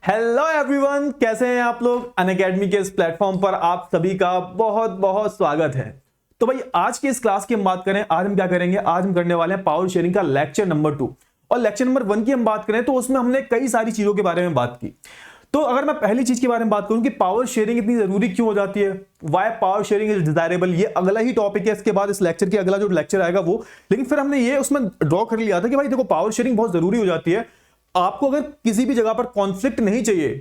Hello everyone, कैसे हैं आप लोग। अनअकैडमी के इस प्लेटफॉर्म पर आप सभी का बहुत बहुत स्वागत है। तो भाई आज की इस क्लास की हम बात करें, आज हम क्या करेंगे, आज हम करने वाले हैं पावर शेयरिंग का लेक्चर नंबर 2। और लेक्चर नंबर 1 की हम बात करें तो उसमें हमने कई सारी चीजों के बारे में बात की। तो अगर मैं पहली चीज के बारे में बात करूं कि पावर शेयरिंग इतनी जरूरी क्यों हो जाती है, why power sharing is desirable, ये अगला ही टॉपिक है। इसके बाद इस लेक्चर के अगला जो लेक्चर आएगा वो, लेकिन फिर हमने ये उसमें ड्रॉ कर लिया था कि भाई देखो पावर शेयरिंग बहुत जरूरी हो जाती है। आपको अगर किसी भी जगह पर कॉन्फ्लिक्ट नहीं चाहिए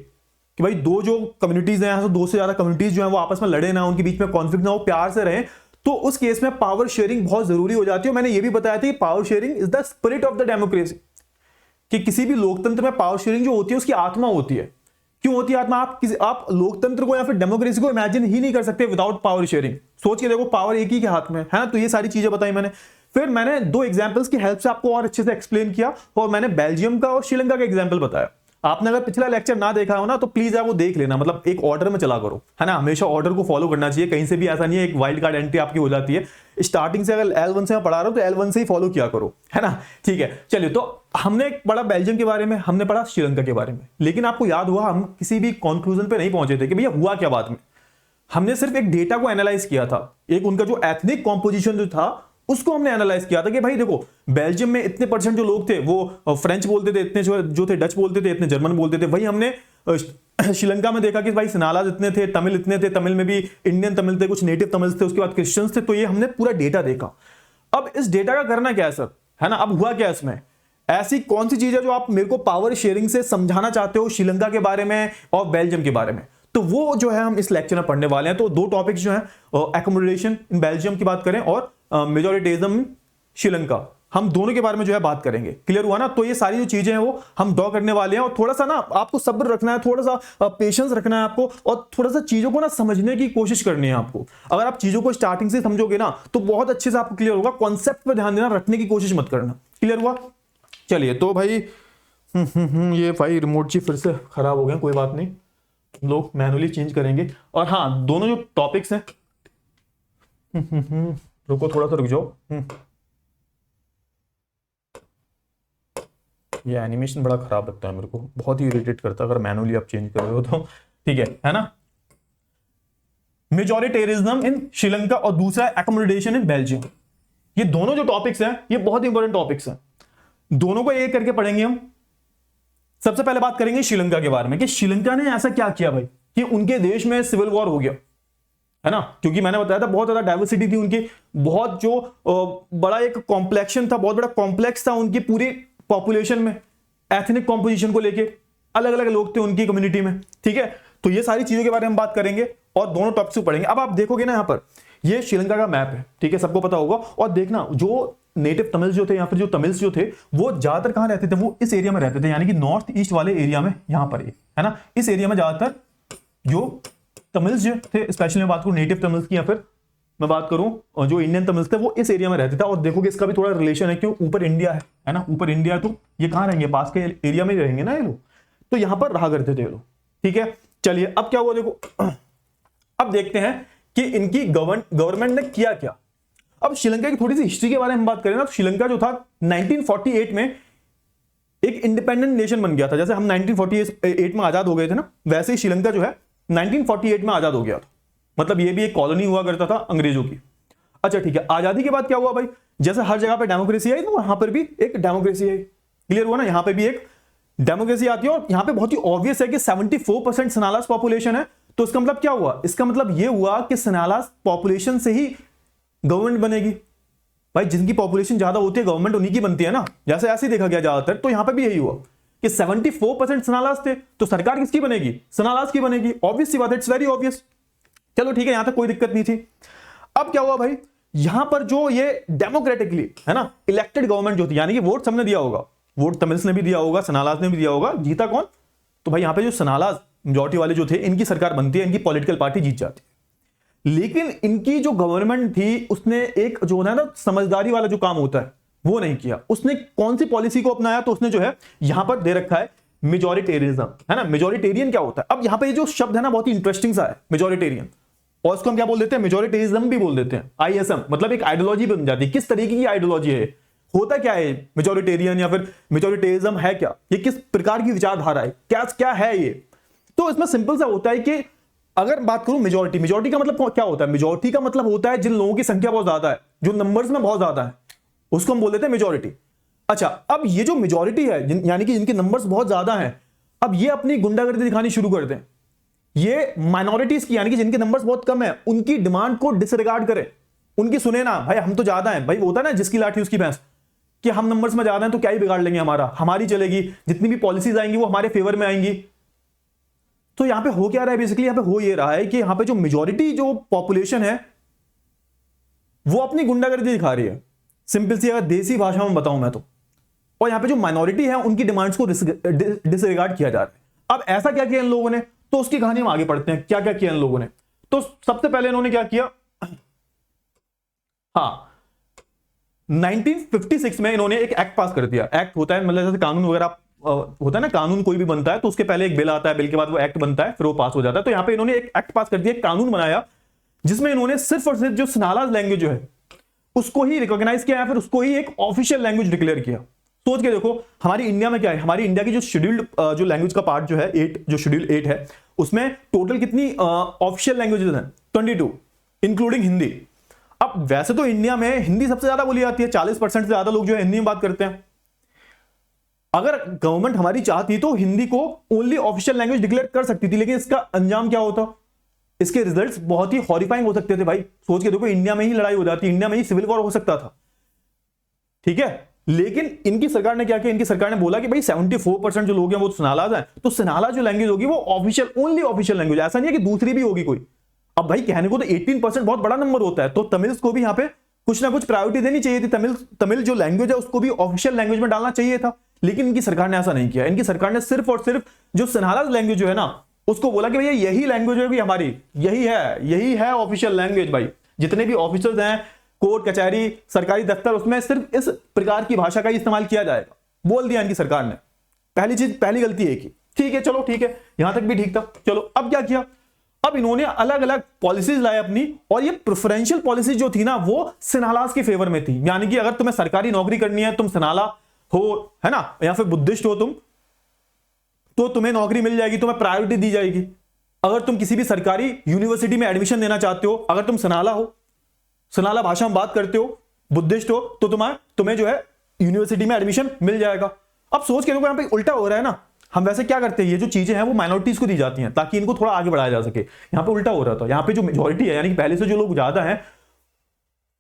कि भाई दो जो कम्युनिटीज हैं, दो से ज्यादा कम्युनिटीज जो हैं वो आपस में लड़े ना, उनके बीच में कॉन्फ्लिक्ट ना हो, प्यार से रहें, तो उस केस में पावर शेयरिंग बहुत जरूरी हो जाती है। मैंने ये भी बताया था कि power sharing is the spirit of the democracy, कि किसी भी लोकतंत्र में पावर शेयरिंग जो होती है उसकी आत्मा होती है। क्यों होती है आत्मा? आप लोकतंत्र को या फिर डेमोक्रेसी को इमेजिन ही नहीं कर सकते विदाउट पावर शेयरिंग। सोच के देखो, पावर एक ही के हाथ में है ना। तो ये सारी चीजें बताई मैंने। फिर मैंने दो एग्जांपल्स की हेल्प से आपको और अच्छे से एक्सप्लेन किया, और मैंने बेल्जियम का और श्रीलंका का एग्जांपल बताया। आपने अगर पिछला लेक्चर ना देखा हो ना तो प्लीज आप वो देख लेना, मतलब एक ऑर्डर में चला करो, है ना। हमेशा ऑर्डर को फॉलो करना चाहिए, कहीं से भी ऐसा नहीं है एक वाइल्ड कार्ड एंट्री आपकी हो जाती है। स्टार्टिंग से अगर L1 से मैं पढ़ा रहा हूं तो L1 से ही फॉलो किया करो, है ना। ठीक है, चलिए। तो हमने पढ़ा बेल्जियम के बारे में, हमने पढ़ा श्रीलंका के बारे में, लेकिन आपको याद हुआ हम किसी भी कंक्लूजन पे नहीं पहुंचे थे कि भैया हुआ क्या बाद में। हमने सिर्फ एक डेटा को एनालाइज किया था, एक उनका जो एथनिक कॉम्पोजिशन जो था उसको हमने एनालाइज किया था कि भाई देखो बेल्जियम में इतने परसेंट जो लोग थे वो फ्रेंच बोलते थे, इतने जो थे डच बोलते थे, इतने जर्मन बोलते थे। वही हमने श्रीलंका में देखा कि भाई सिनालाज इतने थे, तमिल इतने थे, तमिल में भी इंडियन तमिल थे, कुछ नेटिव तमिल थे, उसके बाद क्रिश्चियंस थे। तो ये हमने पूरा डेटा देखा। अब इस डेटा का करना क्या है सर, है ना। अब हुआ क्या इसमें, ऐसी कौन सी चीज है जो आप मेरे को पावर शेयरिंग से समझाना चाहते हो श्रीलंका के बारे में और बेल्जियम के बारे में, तो वो जो है हम इस लेक्चर में पढ़ने वाले हैं। तो दो टॉपिक्स जो हैं, एकोमोडेशन इन बेल्जियम की बात करें और मेजॉरिटेरिज्म श्रीलंका, हम दोनों के बारे में जो है बात करेंगे। क्लियर हुआ ना। तो ये सारी जो चीजें हैं वो हम ड्रॉ करने वाले हैं, और थोड़ा सा ना आपको सब्र रखना है, थोड़ा सा पेशेंस रखना है आपको, और थोड़ा सा चीजों को ना समझने की कोशिश करनी है आपको। अगर आप चीजों को स्टार्टिंग से समझोगे ना तो बहुत अच्छे से आपको क्लियर होगा। कॉन्सेप्ट पे ध्यान देना, रटने की कोशिश मत करना। क्लियर हुआ। चलिए तो भाई ये भाई रिमोट जी फिर से खराब हो गए, कोई बात नहीं, लोग मैनुअली चेंज करेंगे। और हाँ, दोनों जो टॉपिक्स हैं रुको, थोड़ा सा रुक जाओ। ये एनिमेशन बड़ा खराब लगता है मेरे को, बहुत ही इरिटेट करता है अगर मैनुअली आप चेंज कर रहे हो तो। ठीक है ना। मेजॉरिटेरिज्म इन श्रीलंका और दूसरा एकोमोडेशन इन बेल्जियम, ये दोनों जो टॉपिक्स हैं ये बहुत इंपॉर्टेंट टॉपिक्स हैं। दोनों को एक करके पढ़ेंगे हम। सबसे पहले बात करेंगे श्रीलंका के बारे में कि श्रीलंका ने ऐसा क्या किया भाई कि उनके देश में सिविल वॉर हो गया, है ना। क्योंकि मैंने बताया था बहुत ज्यादा डाइवर्सिटी थी उनकी, बहुत जो बड़ा एक कॉम्प्लेक्शन था, बहुत बड़ा कॉम्प्लेक्स था उनकी पूरी पॉपुलेशन में। एथनिक कॉम्पोजिशन को लेके अलग अलग लोग थे उनकी कम्युनिटी में। ठीक है, तो ये सारी चीजों के बारे में हम बात करेंगे और दोनों टॉपिक्स को पढ़ेंगे। अब आप देखोगे ना यहाँ पर ये श्रीलंका का मैप है, ठीक है, सबको पता होगा। और देखना जो नेटिव तमिल्स जो थे या फिर जो तमिल्स जो थे वो ज्यादातर कहां रहते थे, वो इस एरिया में रहते थे, यानी कि नॉर्थ ईस्ट वाले एरिया में, यहां पर है ना, इस एरिया में ज्यादातर जो तमिल्स जो थे, स्पेशली मैं बात करूं नेटिव तमिल्स की या फिर मैं बात करूं जो इंडियन तमिल्स थे, वो इस एरिया में रहते थे। और देखोगे इसका भी थोड़ा रिलेशन है, क्यों, ऊपर इंडिया है ना, ऊपर इंडिया, तो ये कहां रहेंगे, पास के एरिया में ही रहेंगे ना ये लोग, तो यहां पर रहा करते थे ये लोग। ठीक है, चलिए अब क्या हुआ देखो, अब देखते हैं कि इनकी गवर्नमेंट ने किया क्या। अब श्रीलंका की थोड़ी सी हिस्ट्री के बारे में बात करें ना, तो श्रीलंका जो था 1948 में एक इंडिपेंडेंट नेशन बन गया था। जैसे हम 1948 में आजाद हो गए थे ना, वैसे ही श्रीलंका जो है 1948 में आजाद हो गया था। मतलब ये भी एक कॉलोनी हुआ करता था अंग्रेजों की। अच्छा ठीक है, आजादी के बाद क्या हुआ भाई, जैसे हर जगह पे डेमोक्रेसी आई तो वहां पर भी एक डेमोक्रेसी आई। क्लियर हुआ ना, यहां पे भी एक डेमोक्रेसी आती है। और यहां पे बहुत ही ऑब्वियस है कि 74% सनालास पॉपुलेशन है, तो इसका मतलब क्या हुआ, इसका मतलब ये हुआ कि सनालास पॉपुलेशन से ही गवर्नमेंट बनेगी। भाई जिनकी पॉपुलेशन ज्यादा होती है गवर्नमेंट उन्हीं की बनती है ना, जैसे ऐसे ही देखा गया ज्यादातर। तो यहां पे भी यही हुआ कि 74% सनालास थे, तो सरकार किसकी बनेगी, सनालास की बनेगी। ऑब्वियस सी बात है, इट्स वेरी ऑब्वियस। चलो ठीक है, यहां तक कोई दिक्कत नहीं थी। अब क्या हुआ भाई, यहां पर जो ये डेमोक्रेटिकली है ना इलेक्टेड गवर्नमेंट जो थी, यानी कि वोट सबने दिया होगा, वोट तमिल्स ने भी दिया होगा, सनालास ने भी दिया होगा, जीता कौन, तो भाई यहां पे जो सनालास मेजॉरिटी वाले जो थे इनकी सरकार बनती है, इनकी पॉलिटिकल पार्टी जीत जाती है। लेकिन इनकी जो गवर्नमेंट थी उसने एक जो है ना समझदारी वाला जो काम होता है वो नहीं किया। उसने कौन सी पॉलिसी को अपनाया, तो उसने जो है यहां पर दे रखा है मेजॉरिटेरियनिज्म, है ना। मेजॉरिटेरियन क्या होता है, अब यहां पे जो शब्द है ना बहुत ही इंटरेस्टिंग सा है मेजॉरिटेरियन, और उसको हम क्या बोल देते हैं, मेजॉरिटेरिज्म भी बोल देते हैं, आईएसएम, मतलब एक आइडियोलॉजी बन जाती है। किस तरीके की आइडियोलॉजी है, होता क्या है मेजोरिटेरियन या फिर मेजोरिटेरिज्म है क्या, ये किस प्रकार की विचारधारा है, क्या क्या है ये। तो इसमें सिंपल सा होता है कि अगर बात करूं मेजोरिटी का मतलब क्या होता है, मेजोरिटी का मतलब होता है जिन लोगों की संख्या बहुत ज्यादा है, जो नंबर्स में बहुत ज्यादा है, उसको हम बोल देते हैं मेजोरिटी। अच्छा, अब ये जो मेजोरिटी है यानी कि जिनके नंबर्स बहुत ज्यादा हैं, अब ये अपनी गुंडागर्दी दिखानी शुरू कर दें, ये माइनॉरिटीज की यानी कि जिनके नंबर्स बहुत कम है उनकी डिमांड को डिसरिगार्ड करें, उनकी सुने ना, भाई हम तो ज्यादा हैं, भाई होता है ना जिसकी लाठी उसकी भैंस, कि हम नंबर्स में ज्यादा हैं तो क्या ही बिगाड़ लेंगे, हमारी चलेगी, जितनी भी पॉलिसीज आएंगी वो हमारे फेवर में आएंगी। तो यहां पे हो क्या रहा है, बेसिकली यहां पे हो ये रहा है कि यहां पे जो मेजोरिटी जो पॉपुलेशन है वो अपनी गुंडागर्दी दिखा रही है, सिंपल सी अगर देसी भाषा में बताऊं मैं तो, और यहां पे जो माइनॉरिटी है उनकी डिमांड्स को डिसरिगार्ड किया जा रहा है। अब ऐसा क्या किया इन लोगों ने, तो उसकी कहानी हम आगे पढ़ते हैं, क्या क्या किया इन लोगों ने। तो सबसे पहले इन्होंने क्या किया, हाँ 1956 में इन्होंने एक एक्ट पास कर दिया। एक्ट होता है मतलब जैसे कानून वगैरह होता है ना, कानून कोई भी बनता है तो उसके पहले एक बिल आता है, बिल के बाद वो एक्ट बनता है, फिर वो पास हो जाता है। तो यहां पे इन्होंने एक एक्ट पास कर दिया, एक कानून बनाया, जिसमें इन्होंने सिर्फ और सिर्फ जो सनालाज लैंग्वेज जो है उसको ही रिकॉग्नाइज किया या फिर उसको ही एक ऑफिशियल लैंग्वेज डिक्लेयर किया। सोच के देखो हमारी इंडिया में क्या है, हमारी इंडिया की जो शेड्यूल्ड जो लैंग्वेज का पार्ट जो है 8, जो शेड्यूल 8 है, उसमें टोटल कितनी ऑफिशियल लैंग्वेजेस हैं, 22 इंक्लूडिंग हिंदी। अब वैसे तो इंडिया में हिंदी सबसे ज्यादा बोली जाती है, 40% से ज्यादा लोग जो है हिंदी में बात करते हैं। अगर गवर्नमेंट हमारी चाहती तो हिंदी को ओनली ऑफिशियल लैंग्वेज डिक्लेयर कर सकती थी, लेकिन इसका अंजाम क्या होता, इसके रिजल्ट्स बहुत ही हॉरिफाइंग हो सकते थे। भाई सोच के देखो, इंडिया में ही लड़ाई हो जाती, इंडिया में ही सिविल वॉर हो सकता था, ठीक है। लेकिन इनकी सरकार ने क्या किया, इनकी सरकार ने बोला कि भाई 74% जो लोग हैं वो सनालाज हैं, तो सनाला जो लैंग्वेज होगी वो ऑफिशियल, ओनली ऑफिशियल लैंग्वेज, ऐसा नहीं है कि दूसरी भी होगी कोई। अब भाई कहने को तो 18% बहुत बड़ा नंबर होता है, तो तमिल्स को भी यहां पे कुछ ना कुछ प्रायोरिटी देनी चाहिए थी, तमिल जो लैंग्वेज है उसको भी ऑफिशियल लैंग्वेज में डालना चाहिए था। लेकिन इनकी सरकार ने ऐसा नहीं किया, इनकी सरकार ने सिर्फ और सिर्फ जो सनालाज लैंग्वेज जो है ना उसको बोला कि भैया यही लैंग्वेज होगी हमारी, यही है ऑफिशियल लैंग्वेज। भाई जितने भी ऑफिसर्स हैं, कोर्ट कचहरी सरकारी दफ्तर, उसमें सिर्फ इस प्रकार की भाषा का ही इस्तेमाल किया जाएगा, बोल दिया इनकी सरकार ने। पहली गलती है कि ठीक है, चलो ठीक है, यहां तक भी ठीक था। चलो अब क्या किया, अब इन्होंने अलग अलग पॉलिसीज लाए अपनी, और ये प्रेफरेंशियल पॉलिसी जो थी ना वो सनालाज के फेवर में थी। यानी कि अगर तुम्हें सरकारी नौकरी करनी है, तुम सनाला हो, है ना, या फिर बुद्धिस्ट हो तुम, तो तुम्हें नौकरी मिल जाएगी, तुम्हें प्रायोरिटी दी जाएगी। अगर तुम किसी भी सरकारी यूनिवर्सिटी में एडमिशन लेना चाहते हो, अगर तुम सनाला हो, सनाला भाषा में बात करते हो, बुद्धिस्ट हो, तो तुम्हें जो है यूनिवर्सिटी में एडमिशन मिल जाएगा। अब सोच के देखो यहां पे उल्टा हो रहा है ना। हम वैसे क्या करते हैं, ये जो चीजें हैं वो माइनॉरिटीज को दी जाती हैं ताकि इनको थोड़ा आगे बढ़ाया जा सके, यहां पे उल्टा हो रहा था। यहां पे जो मेजॉरिटी है यानी कि पहले से जो लोग ज्यादा हैं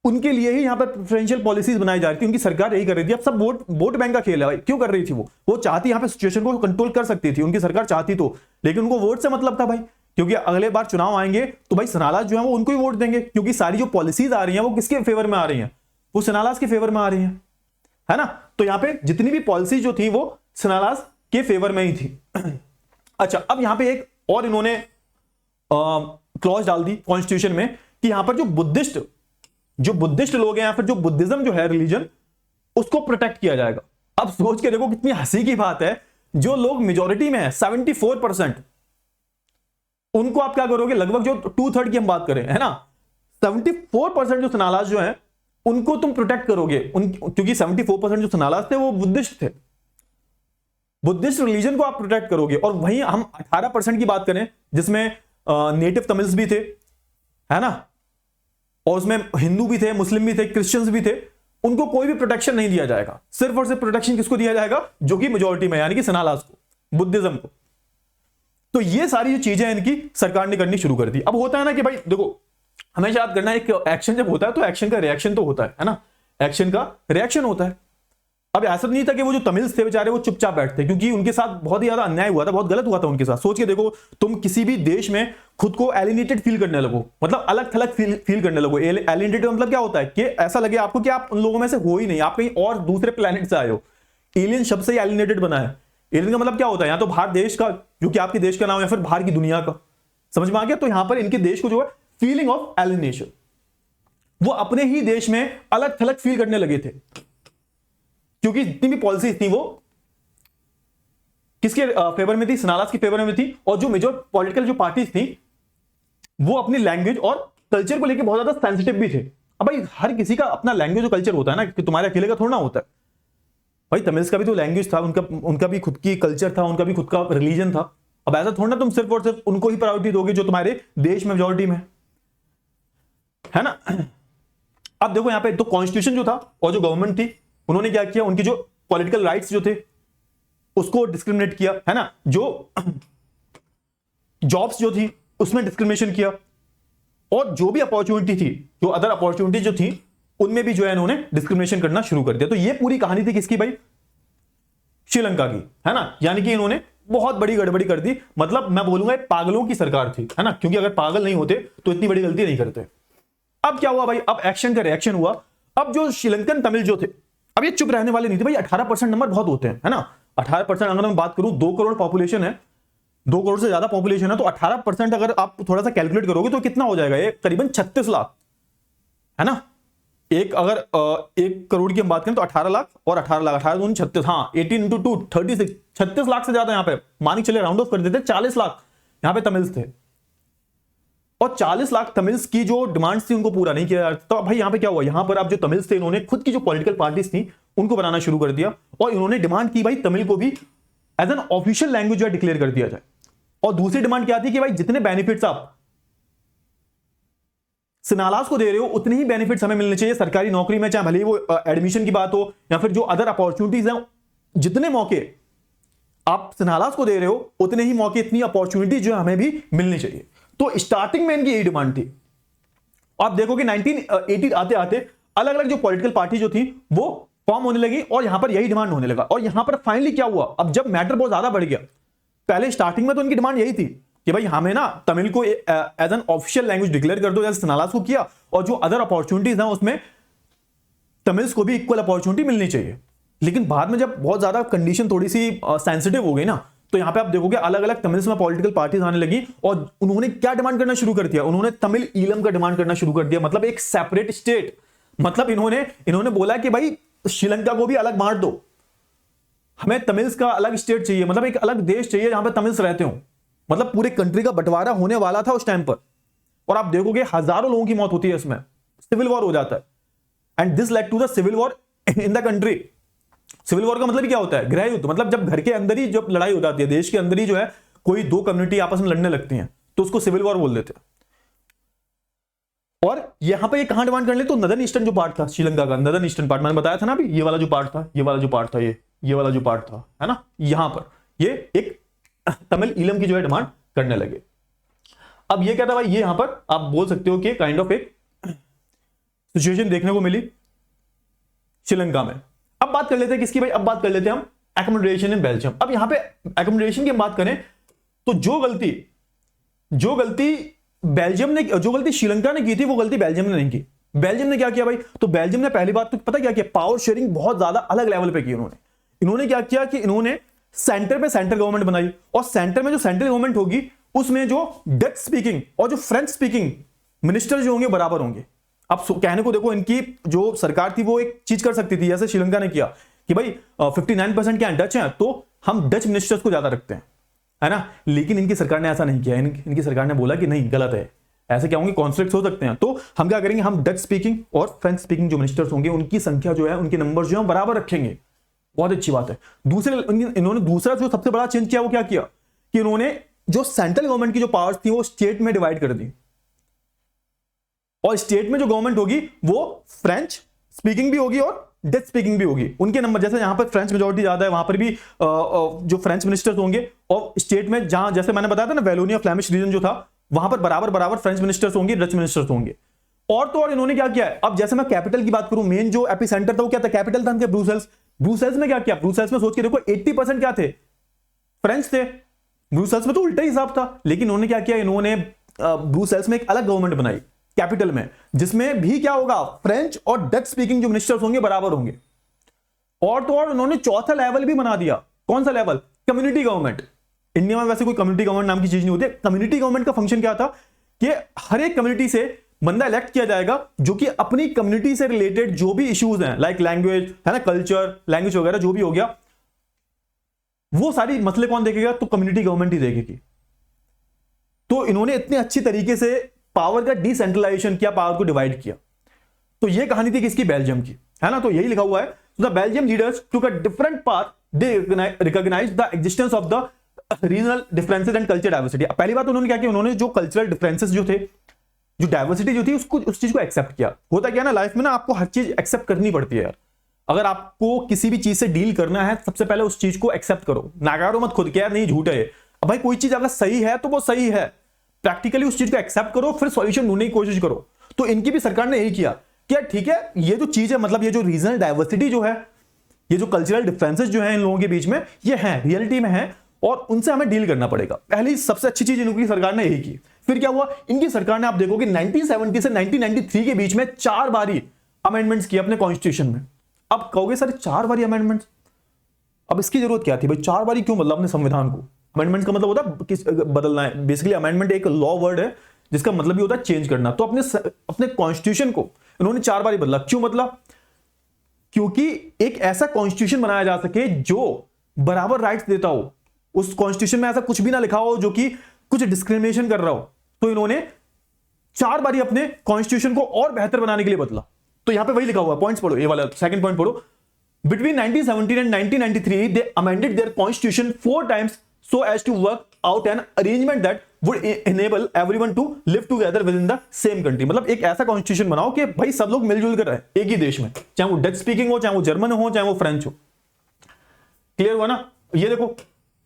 उनके लिए ही यहां पर प्रेफरेंशियल पॉलिसीज बनाई जा रही थी, उनकी सरकार यही कर रही थी। अब सब वोट बैंक का खेल है भाई, क्यों कर रही थी वो चाहती यहां पे सिचुएशन को कंट्रोल कर सकती थी, उनकी सरकार चाहती तो, लेकिन उनको वोट से मतलब था भाई, क्योंकि अगले बार चुनाव आएंगे तो भाई सनालाज जो है वो उनको ही वोट देंगे, क्योंकि सारी जो पॉलिसीज आ रही हैं वो किसके फेवर में आ रही हैं, वो सनालाज के फेवर में आ रही हैं, है ना। तो यहां पे जितनी भी पॉलिसी जो थी वो सनालाज के फेवर में ही थी। अच्छा, अब यहां पे एक और इन्होंने क्लॉज डाल दी कॉन्स्टिट्यूशन में कि यहां पर जो बुद्धिस्ट लोग हैं या फिर जो बुद्धिज्म जो है रिलीजन, उसको प्रोटेक्ट किया जाएगा। अब सोच के देखो कितनी हंसी की बात है, जो लोग मेजोरिटी में है 74%, उनको आप क्या करोगे, लगभग जो 2/3 की हम बात करें, है ना, 74% जो सनालाज जो है उनको तुम प्रोटेक्ट करोगे, क्योंकि 74% जो सनालाज थे वो बुद्धिस्ट थे, बुद्धिस्ट रिलीजन को आप प्रोटेक्ट करोगे। और वहीं हम 18% की बात करें जिसमें नेटिव तमिल्स भी थे, है ना, और उसमें हिंदू भी थे, मुस्लिम भी थे, क्रिश्चियंस भी थे, उनको कोई भी प्रोटेक्शन नहीं दिया जाएगा। सिर्फ और सिर्फ प्रोटेक्शन किसको दिया जाएगा, जो कि मेजॉरिटी में, यानी कि सनालाज को, बुद्धिज्म को। तो ये सारी जो चीजें इनकी सरकार ने करनी शुरू कर दी। अब होता है ना कि भाई देखो, हमेशा याद करना, एक एक्शन जब होता है तो एक्शन का रिएक्शन तो होता है ना, एक्शन का रिएक्शन होता है। अब ऐसा नहीं था कि वो जो तमिल्स थे बेचारे वो चुपचाप बैठते, क्योंकि उनके साथ बहुत ही ज्यादा अन्याय हुआ था, बहुत गलत हुआ था उनके साथ। सोच के देखो, तुम किसी भी देश में खुद को एलिनेटेड फील करने लगो, मतलब अलग थलग फील करने लगो। एलिनेटेड मतलब क्या होता है कि ऐसा लगे आपको कि आप उन लोगों में से हो ही नहीं, आप कहीं और दूसरे प्लेनेट से आए हो। एलियन शब्द से ही एलिनेटेड बना है। एलियन का मतलब क्या होता है, या तो बाहर देश का, जो कि आपके देश का नाम, या फिर बाहर की दुनिया का, समझ में आ गया। तो यहां पर इनके देश को जो है फीलिंग ऑफ एलिनेशन, वो अपने ही देश में अलग थलग फील करने लगे थे, क्योंकि जितनी भी पॉलिसी थी वो किसके फेवर में थी, सनालाज के फेवर में थी। और जो मेजर पॉलिटिकल जो पार्टीज थी वो अपनी लैंग्वेज और कल्चर को लेकर बहुत ज्यादा सेंसिटिव भी थे। अब भाई हर किसी का अपना लैंग्वेज और कल्चर होता है ना, कि तुम्हारे अकेले का थोड़ा ना होता है भाई। तमिल्स का भी तो लैंग्वेज था, उनका भी खुद की कल्चर था, उनका भी खुद का रिलीजन था। अब ऐसा थोड़ा ना तुम सिर्फ और सिर्फ उनको ही प्रायोरिटी दोगे जो तुम्हारे देश में मेजोरिटी में है ना। अब देखो यहाँ पे तो कॉन्स्टिट्यूशन जो था और जो गवर्नमेंट थी, उन्होंने क्या किया, उनकी जो पॉलिटिकल राइट्स जो थे उसको डिस्क्रिमिनेट किया, है ना। जो जॉब्स जो थी उसमें डिस्क्रिमिनेशन किया, और जो भी अपॉर्चुनिटी थी, जो अदर अपॉर्चुनिटी जो थी, उनमें भी जो है इन्होंने डिस्क्रिमिनेशन करना शुरू कर दिया। तो ये पूरी कहानी थी किसकी भाई, श्रीलंका की, है ना। यानी कि इन्होंने बहुत बड़ी गड़बड़ी कर दी। मतलब मैं बोलूंगा पागलों की सरकार थी, है ना, क्योंकि अगर पागल नहीं होते तो इतनी बड़ी गलती नहीं करते। अब क्या हुआ भाई, अब एक्शन का रिएक्शन हुआ। अब जो श्रीलंकन तमिल जो थे, अब ये चुप रहने वाले नहीं थे भाई। 18% नंबर बहुत होते हैं, है ना। 18% अगर मैं बात करूं, 2 करोड़ पॉपुलेशन है, 2 करोड़ से ज्यादा पॉपुलेशन है, तो 18% अगर आप थोड़ा सा कैलकुलेट करोगे तो कितना हो जाएगा, ये करीबन 36 लाख, है ना। अगर 1 करोड़ की हम बात करें तो 18 लाख और 18 लाख, 18 दूनी 36, हाँ 18 × 2 36, 36 लाख से ज्यादा यहाँ पे मान के चले, राउंड ऑफ कर देते, 40 लाख यहाँ पे तमिल्स थे। और 40 लाख तमिल्स की जो डिमांड्स थी उनको पूरा नहीं किया। तो भाई यहाँ पे क्या हुआ, यहाँ पर आप जो तमिल्स थे, इन्होंने खुद की जो पॉलिटिकल पार्टीज थी उनको बनाना शुरू कर दिया, और इन्होंने डिमांड की भाई तमिल को भी एज एन ऑफिशियल लैंग्वेज जो है डिक्लेयर कर दिया जाए। और दूसरी डिमांड क्या थी कि भाई जितने बेनिफिट्स आप सिनालास को दे रहे हो उतने ही बेनिफिट्स हमें मिलने चाहिए सरकारी नौकरी में, चाहे भले ही वो एडमिशन की बात हो या फिर जो अदर अपॉर्चुनिटीज हैं। जितने मौके आप सिनालास को दे रहे हो उतने ही मौके, इतनी अपॉर्चुनिटी जो है हमें भी मिलनी चाहिए। तो स्टार्टिंग में इनकी यही डिमांड थी। आप देखो कि 1980 आते आते अलग अलग जो पॉलिटिकल पार्टी जो थी वो फॉर्म होने लगी, और यहां पर यही डिमांड होने लगा। और यहां पर फाइनली क्या हुआ, अब जब मैटर बहुत ज्यादा बढ़ गया, पहले स्टार्टिंग में तो इनकी डिमांड यही थी कि भाई हमें ना तमिल को as an official language declare कर दो, जैसे सिनालास को किया, और जो अदर अपॉर्चुनिटीज हैं उसमें तमिल्स को भी इक्वल अपॉर्चुनिटी मिलनी चाहिए। लेकिन बाद में जब बहुत ज्यादा कंडीशन थोड़ी सी सेंसिटिव हो गई ना, तो यहां पे आप देखोगे अलग अलग तमिल्स में पॉलिटिकल पार्टीज आने लगी, और उन्होंने क्या डिमांड करना शुरू कर दिया, उन्होंने तमिल ईलम का डिमांड करना शुरू कर दिया। मतलब एक सेपरेट स्टेट, मतलब इन्होंने बोला कि भाई श्रीलंका को भी अलग बांट दो, हमें तमिल्स का अलग स्टेट चाहिए, मतलब एक अलग देश चाहिए जहां पे तमिल्स रहते हो। मतलब पूरे कंट्री का बंटवारा होने वाला था उस टाइम पर, और आप देखोगे हजारों लोगों की मौत होती है इसमें, सिविल वॉर हो जाता है। And this led to the civil war in the country. Civil war का मतलब क्या होता है, गृह युद्ध। मतलब जब घर के अंदर ही जब लड़ाई हो जाती है, देश के अंदर ही जो है कोई 2 कम्युनिटी आपस में लड़ने लगती हैं, तो उसको सिविल वॉर बोल देते हैं। और यहां पे ये कहां डिमांड कर ले, तो नदर्न ईस्टर्न जो पार्ट था श्रीलंका का, नदर्न ईस्टर्न पार्ट मैंने बताया था ना अभी, ये वाला जो पार्ट था, ये वाला जो पार्ट था, ये वाला जो पार्ट था, है ना, यहां पर ये एक तमिल ईलम की जो है डिमांड करने लगे। अब ये क्या था भाई, ये यहां पर आप बोल सकते हो कि काइंड ऑफ एक सिचुएशन देखने को मिली श्रीलंका में। अब बात कर लेते हैं किसकी भाई, अब बात कर लेते हैं हम एकोमोडेशन इन बेल्जियम। अब यहां पे एकोमोडेशन की बात करें तो जो गलती बेल्जियम ने, जो गलती श्रीलंका ने की थी, वो गलती बेल्जियम ने नहीं की। बेल्जियम ने क्या किया भाई, तो बेल्जियम ने पहली बात तो पता क्या किया, पावर शेयरिंग बहुत ज्यादा अलग लेवल पे की इन्होंने क्या किया कि इन्होंने सेंटर पे सेंटर गवर्नमेंट बनाई, और सेंटर में जो सेंट्रल गवर्नमेंट होगी उसमें जो डच स्पीकिंग और जो फ्रेंच स्पीकिंग मिनिस्टर जो होंगे बराबर होंगे। अब कहने को देखो, इनकी जो सरकार थी वो एक चीज कर सकती थी, जैसे श्रीलंका ने किया कि भाई 59% क्या डच हैं, तो हम डच मिनिस्टर्स को ज्यादा रखते हैं, है ना। लेकिन इनकी सरकार ने ऐसा नहीं किया। इनकी सरकार ने बोला कि नहीं, गलत है, ऐसे क्या होंगे, कॉन्फ्लिक्ट्स हो सकते हैं, तो हम क्या करेंगे, हम डच स्पीकिंग और फ्रेंच स्पीकिंग जो मिनिस्टर्स होंगे उनकी संख्या जो है, उनके नंबर जो है बराबर रखेंगे। बहुत अच्छी बात है। इन्होंने दूसरा जो सबसे बड़ा चेंज किया वो क्या किया कि इन्होंने जो सेंट्रल गवर्नमेंट की जो पावर्स थी वो स्टेट में डिवाइड कर दी, और स्टेट में जो गवर्नमेंट होगी वो फ्रेंच स्पीकिंग भी होगी और डच स्पीकिंग भी होगी। उनके नंबर, जैसे यहां पर फ्रेंच मेजोरिटी ज्यादा है, वहां पर भी जो फ्रेंच मिनिस्टर्स होंगे, और स्टेट में जहां जैसे मैंने बताया था ना, वेलोनिया फ्लैमिश रीजन जो था, वहां पर बराबर फ्रेंच मिनिस्टर्स होंगे, डच मिनिस्टर्स होंगे। और तो और इन्होंने क्या किया है, अब जैसे मैं कैपिटल की बात करूं, मेन जो एपिसेंटर था वो क्या था, कैपिटल था उनके ब्रुसेल्स। ब्रुसेल्स में क्या किया, ब्रुसेल्स में सोच के देखो 80% क्या थे, फ्रेंच थे। ब्रुसेल्स में तो उल्टा हिसाब था, लेकिन इन्होंने क्या किया, इन्होंने ब्रुसेल्स में एक अलग गवर्नमेंट बनाई कैपिटल में, जिसमें भी क्या होगा, फ्रेंच और डच स्पीकिंग जो मिनिस्टर्स होंगे बराबर होंगे। और तो और उन्होंने चौथा लेवल भी बना दिया, कौन सा लेवल, कम्युनिटी गवर्नमेंट। इंडिया में वैसे कोई कम्युनिटी गवर्नमेंट नाम की चीज नहीं होती। कम्युनिटी गवर्नमेंट का फंक्शन क्या था कि हर एक कम्युनिटी से बंदा इलेक्ट किया जाएगा जो कि अपनी कम्युनिटी से रिलेटेड जो भी इश्यूज हैं, लाइक लैंग्वेज, है ना, कल्चर, लैंग्वेज वगैरह जो भी हो गया, वो सारी मसले कौन देखेगा, तो कम्युनिटी गवर्नमेंट ही देखेगी। तो इन्होंने इतने अच्छी तरीके से पावर का डिसेंट्रलाइजेशन किया, पावर को डिवाइड किया। तो ये कहानी थी किसकी, बेल्जियम की, है ना। तो यही लिखा हुआ है, the Belgium leaders took a different path, they recognise the existence of the regional differences and culture diversity. पहली बात उन्होंने क्या किया, उन्होंने जो कल्चरल डिफरेंसेस जो थे, जो डाइवर्सिटी जो थी, उसको उस चीज को एक्सेप्ट किया। होता क्या ना लाइफ में ना, आपको हर चीज एक्सेप्ट करनी पड़ती है यार। अगर आपको किसी भी चीज से डील करना है, सबसे पहले उस चीज को एक्सेप्ट करो, नाकारो मत खुद के यार नहीं झूठ है। अब भाई कोई चीज अगर सही है तो वो सही है, प्रैक्टिकली उस चीज को एक्सेप्ट करो, फिर सॉल्यूशन ढूंढने की कोशिश करो। तो इनकी भी सरकार ने यही किया कि यार ठीक है, ये जो चीज है, मतलब ये जो रीजनल डाइवर्सिटी जो है, ये जो कल्चरल डिफरेंसेस जो है इन लोगों के बीच में, ये है रियलिटी में है, और उनसे हमें डील करना पड़ेगा। पहली सबसे अच्छी चीज इनकी सरकार ने यही की। फिर क्या हुआ, इनकी सरकार ने, आप देखोगे 1970 से 1993 के बीच में 4 बारी अमेंडमेंट्स किए अपने कॉन्स्टिट्यूशन में। अब कहोगे सर 4 बारी अमेंडमेंट्स, अब इसकी जरूरत क्या थी भाई, 4 बारी क्यों बदला अपने संविधान को। अमेंडमेंट का मतलब होता है किस बदलना है, बेसिकली अमेंडमेंट एक लॉ वर्ड है जिसका मतलब भी होता है चेंज करना। तो अपने कॉन्स्टिट्यूशन को इन्होंने 4 बारी बदला। क्यों बदला, क्योंकि एक ऐसा कॉन्स्टिट्यूशन बनाया जा सके जो बराबर राइट्स देता हो। उस कॉन्स्टिट्यूशन में ऐसा कुछ भी ना लिखा हो जो कि कुछ डिस्क्रिमिनेशन कर रहा हो। तो इन्होंने 4 बारी अपने कॉन्स्टिट्यूशन को और बेहतर बनाने के लिए बदला। तो यहां पे वही लिखा हुआ है, पॉइंट्स पढ़ो, ये वाला सेकंड पॉइंट पढ़ो। Between 1917 and 1993, they amended their constitution 4 times so as to work out an arrangement that would enable everyone to live together within the same country। मतलब एक ऐसा कॉन्स्टिट्यूशन बनाओ कि भाई सब लोग मिलजुल कर रहे एक ही देश में, चाहे वो डच स्पीकिंग हो, चाहे वो जर्मन हो, चाहे वो फ्रेंच हो। क्लियर हुआ ना। ये देखो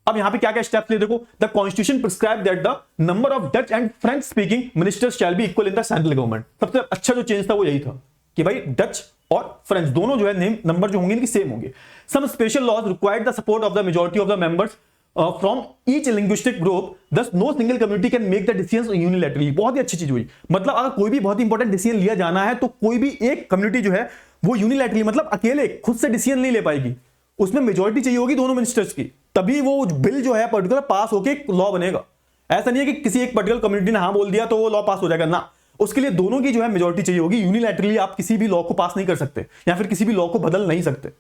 अब यहां पे क्या क्या स्टेप्स ले, देखो the constitution prescribe that the number of Dutch and French speaking ministers shall be equal in the central government. सबसे अच्छा जो चेंज था वो यही था कि भाई डच और फ्रेंच दोनों जो है नेम नंबर जो होंगे इनकी सेम होंगे। Some special laws required the support of the majority of the members from each linguistic group, thus no single community can make the decision unilaterally. बहुत ही अच्छी चीज हुई, मतलब अगर कोई भी बहुत ही इंपॉर्टेंट डिसीजन लिया जाना है तो कोई भी एक कम्युनिटी जो है वो यूनिलैटरली, मतलब अकेले खुद से डिसीजन नहीं ले पाएगी, उसमें मेजॉरिटी चाहिए होगी दोनों मिनिस्टर्स की, तभी वो बिल जो है पर्टिकुलर पास होकर लॉ बनेगा। ऐसा नहीं है कि किसी एक पर्टिकुलर कम्युनिटी ने हाँ बोल दिया तो वो लॉ पास हो जाएगा ना, उसके लिए दोनों की जो है मेजॉरिटी चाहिए होगी। यूनिलैटरली आप किसी भी लॉ को पास नहीं कर सकते या फिर किसी भी लॉ को बदल नहीं सकते।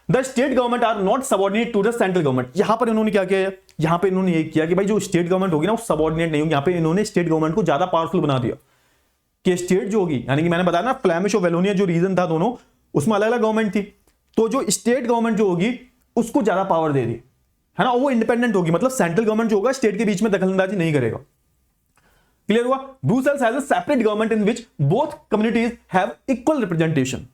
The state government are not subordinate to the central government. यहां पर इन्होंने क्या किया, यहां पर इन्होंने ये किया कि भाई जो स्टेट गवर्नमेंट होगी ना वो सबऑर्डिनेट नहीं होगी। यहां पे इन्होंने स्टेट गवर्नमेंट को ज्यादा पावरफुल बना दिया कि स्टेट जो होगी, यानी कि मैंने बताया ना फ्लैमिश और वेलोनिया जो रीजन था दोनों, उसमें अलग अलग गवर्नमेंट थी, तो जो स्टेट गवर्नमेंट जो होगी उसको ज्यादा पावर दे दी, है ना, वो इंडिपेंडेंट होगी, मतलब सेंट्रल गवर्नमेंट जो होगा स्टेट के बीच में दखलंदाजी नहीं करेगा। क्लियर हुआ। Brussels has a separate government in which both communities have equal representation.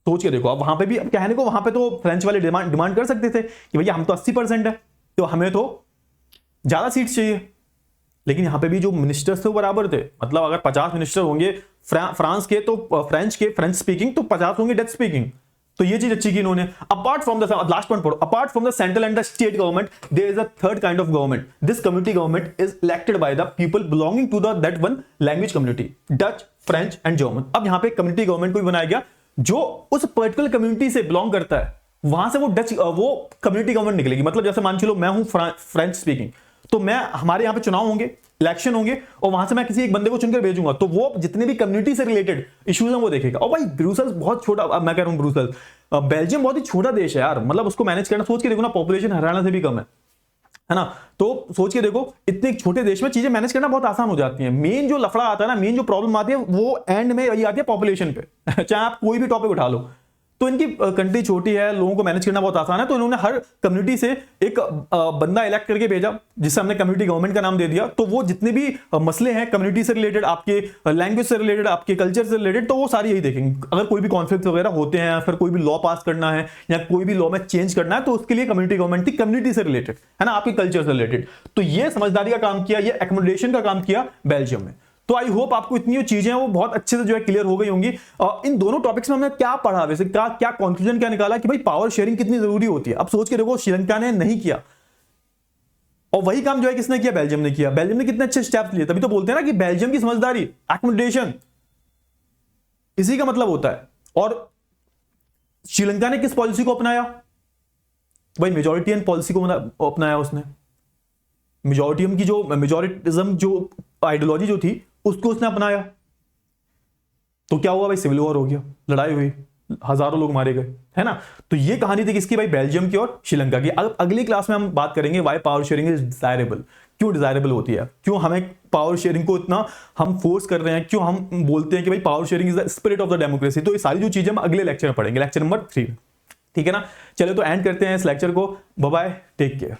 सोच के देखो, अब वहां पे भी, अब कहने को वहां पे तो फ्रेंच वाले डिमांड कर सकते थे कि भैया हम तो 80% है तो हमें तो ज्यादा सीट्स चाहिए, लेकिन यहां पे भी जो मिनिस्टर्स थे वो बराबर थे। मतलब अगर 50 मिनिस्टर होंगे फ्रांस के तो फ्रेंच स्पीकिंग, तो 50 होंगे डच स्पीकिंग। तो ये चीज अच्छी की इन्होंने। Apart from the last point पढ़ो, apart from the central and the state government there is a third kind of government. This community government is elected by the people belonging to that one language community, Dutch, French and German. अब यहां पे community government को भी बनाया गया जो उस particular community से बिलोंग करता है, वहां से वो कम्युनिटी गवर्नमेंट निकलेगी। मतलब जैसे मान चलो मैं हूं फ्रेंच स्पीकिंग, तो मैं हमारे यहां पे चुनाव होंगे, इलेक्शन होंगे, और वहां से मैं किसी एक बंदे को चुनकर भेजूंगा, तो वो जितने भी कम्युनिटी से रिलेटेड इश्यूज हैं वो देखेगा। और भाई ब्रुसेल्स बहुत छोटा, मैं कह रहा हूं ब्रुसेल्स, बेल्जियम बहुत ही छोटा देश है यार, मतलब उसको मैनेज करना, सोच के देखो ना, पॉपुलेशन हरियाणा से भी कम है ना, तो सोच के देखो इतने छोटे देश में चीजें मैनेज करना बहुत आसान हो जाती हैं। मेन जो लफड़ा आता है ना, मेन जो प्रॉब्लम आती है वो एंड में वही आती है पॉपुलेशन पे। चाहे आप कोई भी टॉपिक उठा लो, तो इनकी कंट्री छोटी है, लोगों को मैनेज करना बहुत आसान है, तो इन्होंने हर कम्युनिटी से एक बंदा इलेक्ट करके भेजा, जिससे हमने कम्युनिटी गवर्नमेंट का नाम दे दिया। तो वो जितने भी मसले हैं कम्युनिटी से रिलेटेड, आपके लैंग्वेज से रिलेटेड, आपके कल्चर से रिलेटेड, तो वो सारी यही देखेंगे। अगर कोई भी कॉन्फ्लिक्ट वगैरह होते हैं, फिर कोई भी लॉ पास करना है या कोई भी लॉ में चेंज करना है, तो उसके लिए कम्युनिटी गवर्नमेंट थी, कम्युनिटी से रिलेटेड, है ना, आपके कल्चर से रिलेटेड। तो ये समझदारी का काम किया, ये एकोमोडेशन का काम किया बेल्जियम में। तो आई होप आपको इतनी जो चीजें हैं वो बहुत अच्छे से जो है क्लियर हो गई होंगी। इन दोनों टॉपिक्स में हमने क्या पढ़ा, वैसे क्या कंक्लूजन क्या निकाला कि भाई पावर शेयरिंग कितनी जरूरी होती है। अब सोच के देखो, श्रीलंका ने नहीं किया, और वही काम जो है किसने किया, बेल्जियम ने किया। बेल्जियम ने कितने अच्छे स्टेप्स लिए, तभी तो बोलते हैं ना कि बेल्जियम की समझदारी, एकोमोडेशन, इसी का मतलब होता है। और श्रीलंका ने किस पॉलिसी को अपनाया, भाई मेजोरिटियन पॉलिसी को अपनाया उसने। मेजोरिटिज्म जो आइडियोलॉजी जो थी उसको उसने अपनाया। तो क्या हुआ भाई, सिविल वॉर हो गया, लड़ाई हुई, हजारों लोग मारे गए, है ना। तो ये कहानी थी किसकी भाई, बेल्जियम की और श्रीलंका की। अब अगली क्लास में हम बात करेंगे why power sharing is desirable, क्यों डिजायरेबल होती है, क्यों हमें पावर शेयरिंग को इतना हम फोर्स कर रहे हैं, क्यों हम बोलते हैं कि भाई power sharing is the spirit of the democracy. तो ये सारी जो चीजें हम अगले लेक्चर में पढ़ेंगे, लेक्चर नंबर 3, ठीक है ना। चलो तो एंड करते हैं इस लेक्चर को, बाय बाय, टेक केयर।